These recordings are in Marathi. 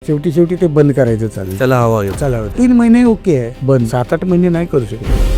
शेवटी ते बंद करायचं चालू. चला हवा चला 3 महिने ओके आहे, बंद 7-8 महिने नाही करू शकत.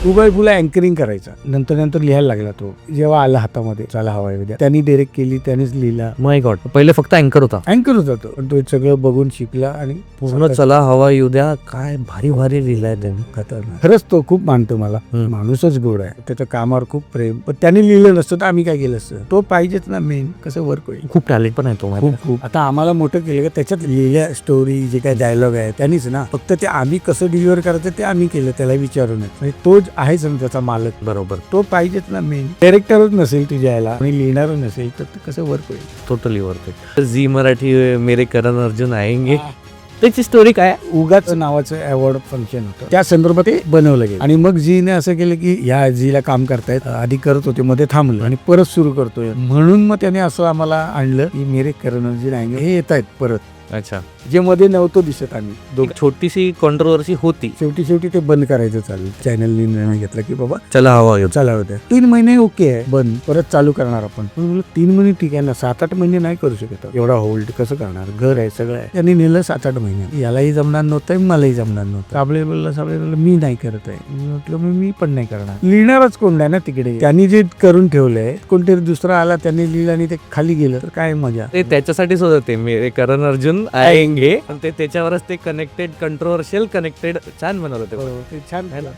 उगाय फुला अँकरिंग करायचा, नंतर लिहायला लागला तो जेव्हा आला हातामध्ये चला हवा उद्या. त्यांनी डायरेक्ट केली, त्यानेच लिहिला. माय गॉड, पहिले फक्त अँकर होता, अँकर होता तो, पण तो सगळं बघून शिकला आणि पूर्ण चला हवा येऊ द्या. काय भारी भारी लिहिलाय त्यांनी. खतरनाक. खरंच तो खूप मानतो मला. माणूसच गोड आहे, त्याच्या कामावर खूप प्रेम. पण त्याने लिहिलं नसतं तर आम्ही काय केलं असतं. तो पाहिजेच ना मेन, कसं वर्क होईल. खूप टॅलेंट पण आहे तो. खूप. आता आम्हाला मोठं केलं का त्याच्यात लिहिल्या स्टोरी जे काय डायलॉग आहे त्यांनीच ना, फक्त ते आम्ही कसं डिलिव्हर करायचं ते आम्ही केलं, त्याला विचारून. म्हणजे तोच आहेच ना त्याचा मालक. बरोबर, तो पाहिजेच ना मेन. डायरेक्टरच नसेल तुझ्या याला आणि लिहिणारच नसेल तर ते कसं वर्क होईल. Totally worth. झी मराठी मेरे करण अर्जुन आएंगे, त्याची स्टोरी काय. उगाच नावाचं अवॉर्ड फंक्शन होतं, त्या संदर्भात ते बनवलं गेलं. आणि मग जीने असं केलं की या जीला काम करतायत, आधी करत होते मध्ये थांबलं आणि परत सुरू करतोय. म्हणून मग त्याने असं आम्हाला आणलं की मेरे करण अर्जुन आएंगे हे येत आहेत परत. अच्छा, जे मध्ये नव्हतं दिसत आम्ही. छोटीशी कॉन्ट्रोवर्सी होती. शेवटी ते बंद करायचं चालू. चॅनलने निर्णय घेतला की बाबा चला हवा येऊ. चला होत्या 3 महिने ओके आहे, बंद परत चालू करणार आपण. 3 महिने ठीक आहे ना, 7-8 महिने नाही करू शकत. एवढा होल्ड कसं करणार, घर आहे सगळं आहे. त्यांनी नेलं 7-8 महिने. यालाही जमणार नव्हतं, मलाही जमणार नव्हतं. साबळे बोलला मी नाही करत आहे. म्हटलं मी पण नाही करणार. लिहिणारच कोण नाही ना तिकडे. त्यांनी जे करून ठेवलंय, कोणतरी दुसरा आला त्यांनी लिहिलं आणि ते खाली गेलं तर काय मजा. ते त्याच्यासाठीच होतं ते मेरे करण अर्जुन आएंगे, पण ते त्याच्यावरच ते कनेक्टेड, कंट्रोवर्शियल कनेक्टेड छान बनवलं ते. छान झालं.